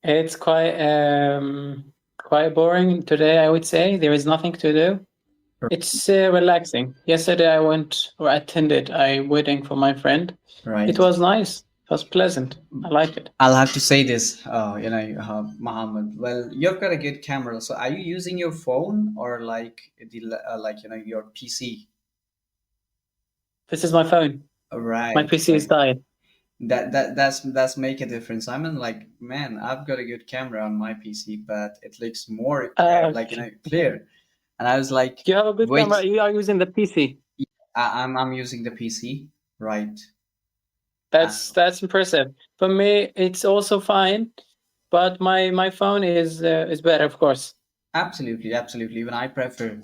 It's quite boring today, I would say. There is nothing to do. It's relaxing. Yesterday I went or attended a wedding for my friend. It Right. was nice. It was pleasant. I liked it. I'll have to say this, Mohammed. Well, you've got a good camera. So, are you using your phone or your PC? This is my phone. My Right, PC is right. died. That's make a difference. I mean, like, man, I've got a good camera on my PC, but it looks more Okay. clear. And I was like, You have a good wait, camera. You are using the PC. I'm using the PC, right? Uh, That's impressive. For me, it's also fine, but my phone is better, of course. Absolutely, absolutely. Even I prefer.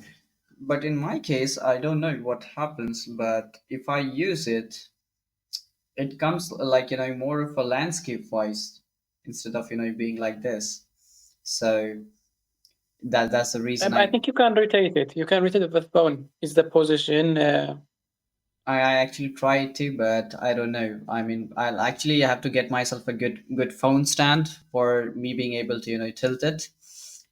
But in my case, I don't know what happens, but if I use it, it comes more of a landscape voice instead of being like this. So that's the reason I think you can rotate it. You can rotate it with phone. Is the position? I actually try to, but I don't know. I mean, I'll actually have to get myself a good phone stand for me being able to tilt it.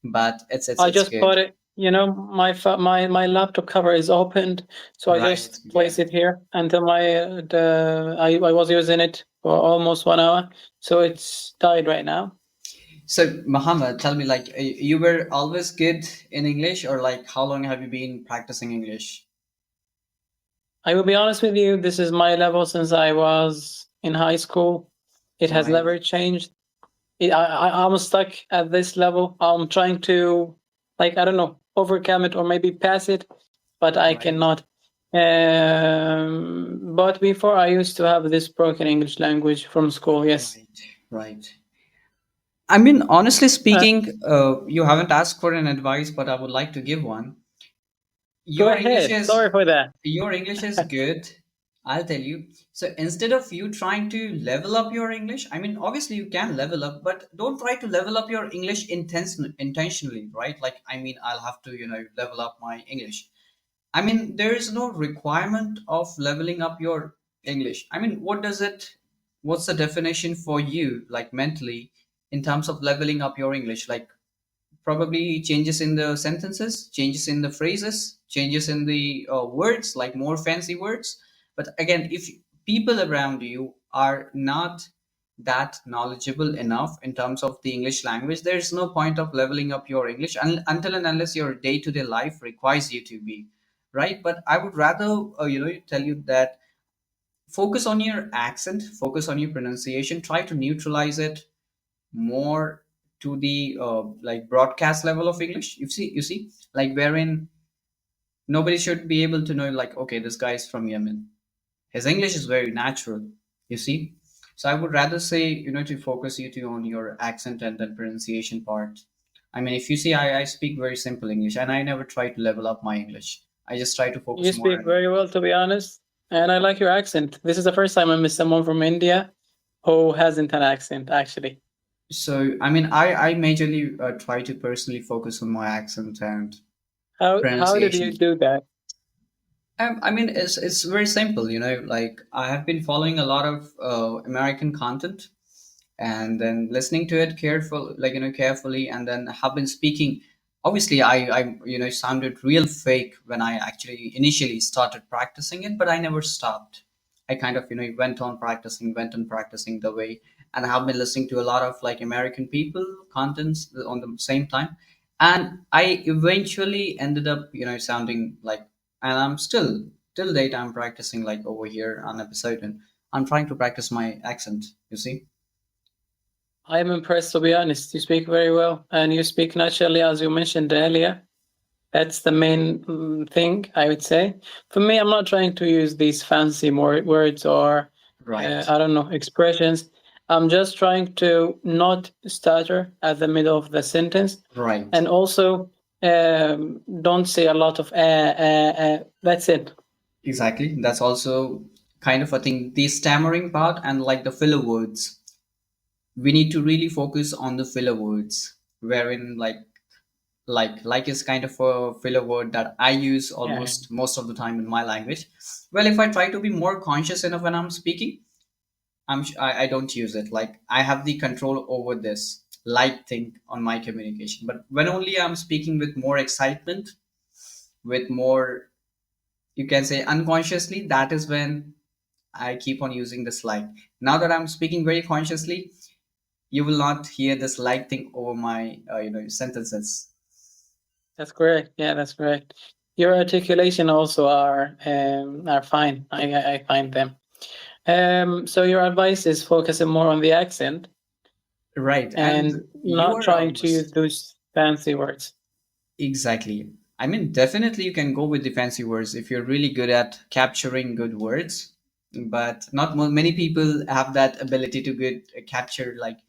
But I it's just good. put it. My laptop cover is opened, so I Right. just Yeah. place it here until I was using it for almost 1 hour, so it's died right now. So, Muhammad, tell me, like, you were always good in English, or like, how long have you been practicing English? I will be honest with you. This is my level since I was in high school. It has Right. never changed. I'm stuck at this level. I'm trying to, like, I don't know, overcome it or maybe pass it, but I Right. cannot. But before I used to have this broken English language from school. Yes. Right. Right. I mean, honestly Uh, speaking, you haven't asked for an advice, but I would like to give one. Go Your English ahead. is Sorry for that. your English is good. I'll tell you. So instead of you trying to level up your English, I mean, obviously you can level up, but don't try to level up your English intentionally, right? Like, I mean, I'll have to, level up my English. I mean, there is no requirement of leveling up your English. I mean, what's the definition for you, like mentally, in terms of leveling up your English? Like, probably changes in the sentences, changes in the phrases, changes in the words, like more fancy words. But again, if people around you are not that knowledgeable enough in terms of the English language, there's no point of leveling up your English until and unless your day-to-day life requires you to be, right? But I would rather tell you that focus on your accent, focus on your pronunciation, try to neutralize it more to the like broadcast level of English. You see, like wherein nobody should be able to know, like, okay, this guy is from Yemen. His English is very natural. You see, so I would rather say to focus you to on your accent and the pronunciation part. I mean, if you see, I speak very simple English, and I never try to level up my English. I just try to You focus more speak on. very well, to be honest, and I like your accent. This is the first time I met someone from India who hasn't an accent, actually. So I mean, I majorly try to personally focus on my accent and How did you pronunciation. do that? I mean, it's very simple, Like, I have been following a lot of American content, and then listening to it carefully, and then have been speaking. Obviously, I sounded real fake when I actually initially started practicing it, but I never stopped. I kind of went on practicing the way, and I have been listening to a lot of like American people contents on the same time, and I eventually ended up sounding like, and I'm still till date I'm practicing like over here on episode, and I'm trying to practice my accent. You see. I am impressed, to be honest. You speak very well, and you speak naturally, as you mentioned earlier. That's the main thing, I would say. For me, I'm not trying to use these fancy more words or, Right. I don't know, expressions. I'm just trying to not stutter at the middle of the sentence, Right. and also don't say a lot of That's it. Exactly. That's also kind of a thing. The stammering part and like the filler words. We need to really focus on the filler words, wherein like is kind of a filler word that I use Yeah. almost most of the time in my language. Well, if I try to be more conscious enough when I'm speaking, I don't use it. Like, I have the control over this. light thing on my communication. But when only I'm speaking with more excitement, with more, you can say unconsciously, that is when I keep on using the slight. Now that I'm speaking very consciously, you will not hear this light thing over my sentences. That's correct. Yeah, that's correct. Your articulation also are fine. I find them. So your advice is focusing more on the accent Right, and and you not are trying to use those fancy words. exactly. I mean, definitely you can go with the fancy words if you're really good at capturing good words, but not many people have that ability to good capture like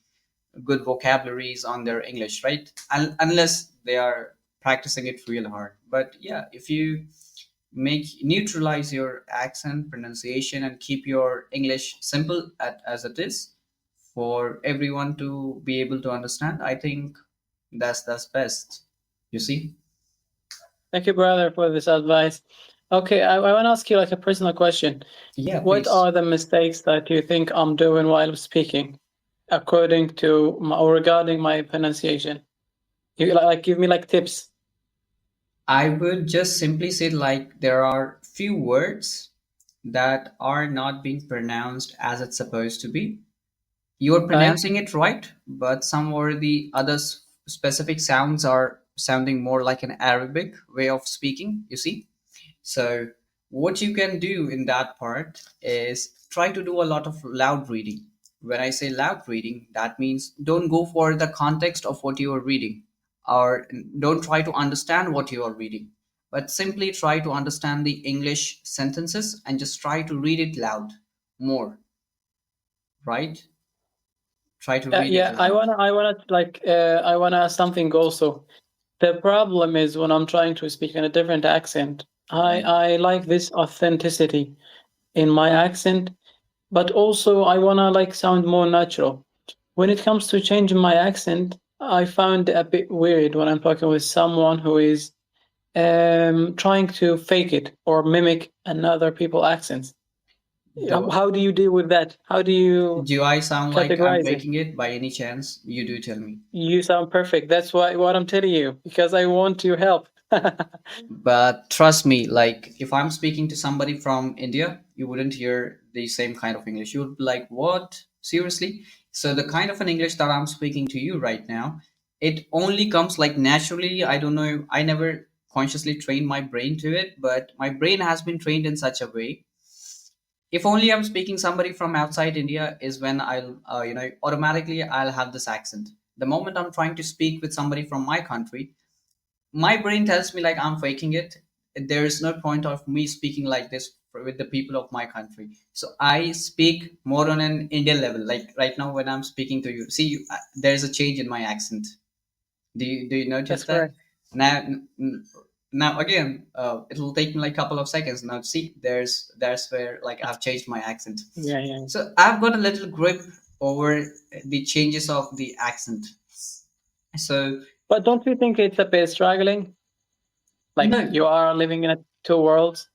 good vocabularies on their English, right? Unless they are practicing it real hard. But yeah, if you make neutralize your accent pronunciation and keep your English simple as it is for everyone to be able to understand, I think that's best, you see. Thank you, brother, for this advice. Okay, I want to ask you like a personal question. Yeah, What please. are the mistakes that you think I'm doing while speaking, according to or regarding my pronunciation? You like give me like tips. I would just simply say like there are few words that are not being pronounced as it's supposed to be. You're Like, pronouncing it right, but some or the other specific sounds are sounding more like an Arabic way of speaking, you see. So, what you can do in that part is try to do a lot of loud reading. When I say loud reading, that means don't go for the context of what you are reading, or don't try to understand what you are reading, but simply try to understand the English sentences and just try to read it loud more, right? Try to read it yeah, I loud. wanna, I wanna like, I wanna ask something also. The problem is when I'm trying to speak in a different accent, Right. I like this authenticity in my accent, but also I wanna like sound more natural. When it comes to changing my accent, I found it a bit weird when I'm talking with someone who is trying to fake it or mimic another people's accents. Do, How do you deal with that? How do you do I sound like I'm categorize it? faking it by any chance? You do tell me. You sound perfect. That's why what I'm telling you because I want your help. But trust me, like if I'm speaking to somebody from India, you wouldn't hear the same kind of English. You would be like, what? Seriously? So the kind of an English that I'm speaking to you right now, it only comes like naturally. I don't know. I never consciously trained my brain to it, but my brain has been trained in such a way. If only I'm speaking somebody from outside India is when I'll, automatically I'll have this accent. The moment I'm trying to speak with somebody from my country, my brain tells me like I'm faking it. There is no point of me speaking like this with the people of my country. So I speak more on an Indian level. Like right now when I'm speaking to you, see, there's a change in my accent. Do you notice That's that? correct. Now, now again, it'll take me like a couple of seconds. Now, see, there's where like I've changed my accent. Yeah, yeah. So I've got a little grip over the changes of the accent. So But don't you think it's a bit struggling? Like no, you are living in a two worlds.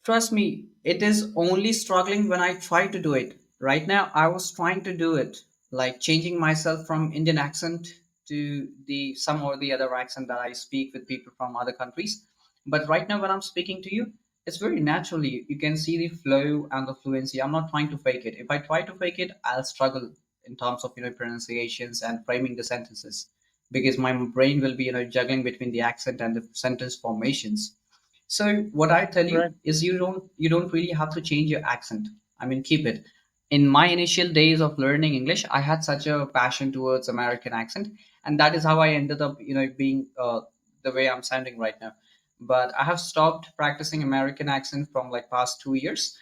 trust me, it is only struggling when I try to do it. Right now, I was trying to do it, like changing myself from Indian accent to the some or the other accent that I speak with people from other countries. But right now, when I'm speaking to you, it's very naturally. You can see the flow and the fluency. I'm not trying to fake it. If I try to fake it, I'll struggle in terms of pronunciations and framing the sentences because my brain will be juggling between the accent and the sentence formations. So what I tell you Right. is you don't really have to change your accent. I mean, keep it. In my initial days of learning English, I had such a passion towards American accent, and that is how I ended up, being the way I'm sounding right now. But I have stopped practicing American accent from like past 2 years,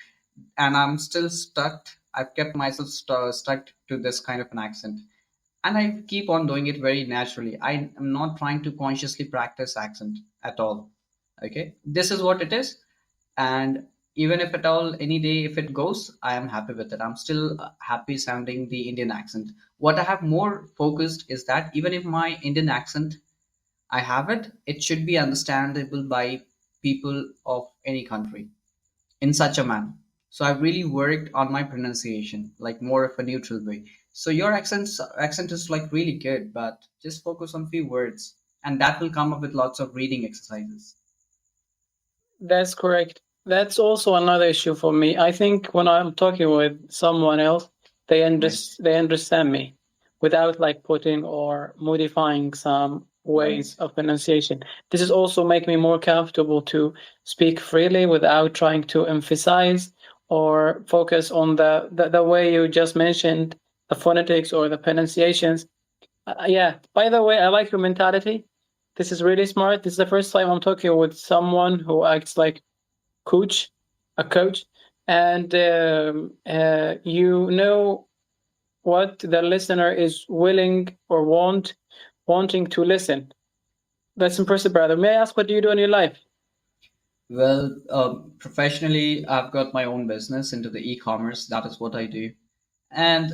and I'm still stuck. I've kept myself stuck to this kind of an accent, and I keep on doing it very naturally. I am not trying to consciously practice accent at all. Okay, this is what it is, and even if at all any day if it goes, I am happy with it. I'm still happy sounding the Indian accent. What I have more focused is that even if my Indian accent I have it, it should be understandable by people of any country in such a manner. So I've really worked on my pronunciation, like more of a neutral way. So your accent is like really good, but just focus on few words, and that will come up with lots of reading exercises. That's correct. That's also another issue for me. I think when I'm talking with someone else, Right, they understand me without like putting or modifying some right. ways of pronunciation. This is also make me more comfortable to speak freely without trying to emphasize or focus on the way you just mentioned, the phonetics or the pronunciations. Yeah. By the way, I like your mentality. This is really smart. This is the first time I'm talking with someone who acts like coach, a coach, and you know what the listener is willing or wanting to listen. That's impressive, brother. May I ask what do you do in your life? Well, professionally, I've got my own business into the e-commerce. That is what I do. And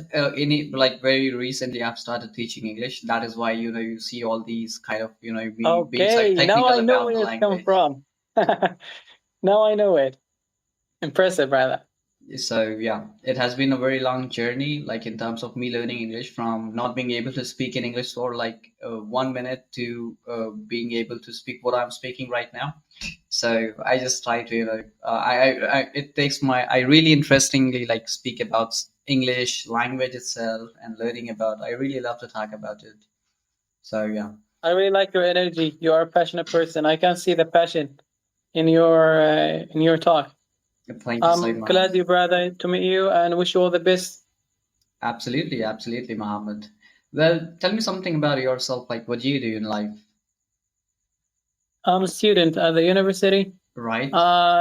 like very recently, I've started teaching English. That is why you see all these kind of me being so Okay, now technical I know about the where it come language. from. Now I know it. Impressive, brother. So yeah, it has been a very long journey, like in terms of me learning English from not being able to speak in English for like 1 minute to being able to speak what I'm speaking right now. So I just try to it takes my I really interestingly like speak about English language itself and learning about. I really love to talk about it. So yeah, I really like your energy. You are a passionate person. I can see the passion in your talk. thank you so I'm much. glad you brother to meet you and wish you all the best. Absolutely, absolutely, Mohammed. Well, tell me something about yourself. Like, what do you do in life? I'm a student at the university. Right?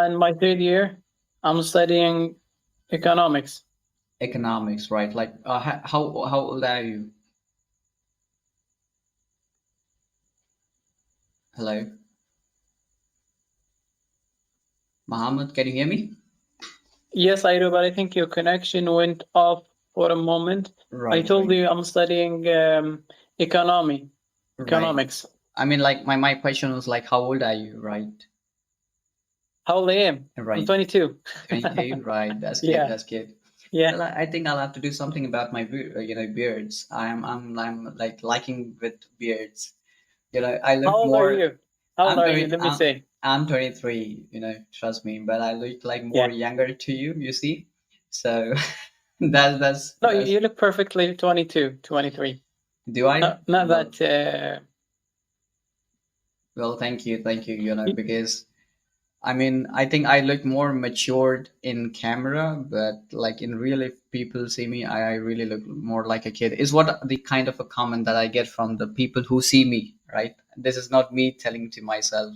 In my third year, I'm studying economics. Economics, right? Like, how old are you? Hello, Mohammed. Can you hear me? Yes, I do, but I think your connection went off for a moment. I Right, told right, you I'm studying economy, right. economics. I mean, like, my question was like, how old are you? Right, How old I am? I'm right. 22. 22. Right. That's good. Yeah, That's good. yeah. Well, I think I'll have to do something about my beards. I'm like liking with beards. I How look old are more. you? How old I'm are you? 20. Let me say. I'm 23. Trust me. But I look like more Yeah. younger to you. You see, so No, that's. you look perfectly 22, 23. Do I? Not Well, that. well, thank you. Y- Because I mean, I think I look more matured in camera, but like in real, if people see me, I really look more like a kid. Is what the kind of a comment that I get from the people who see me, right? This is not me telling to myself.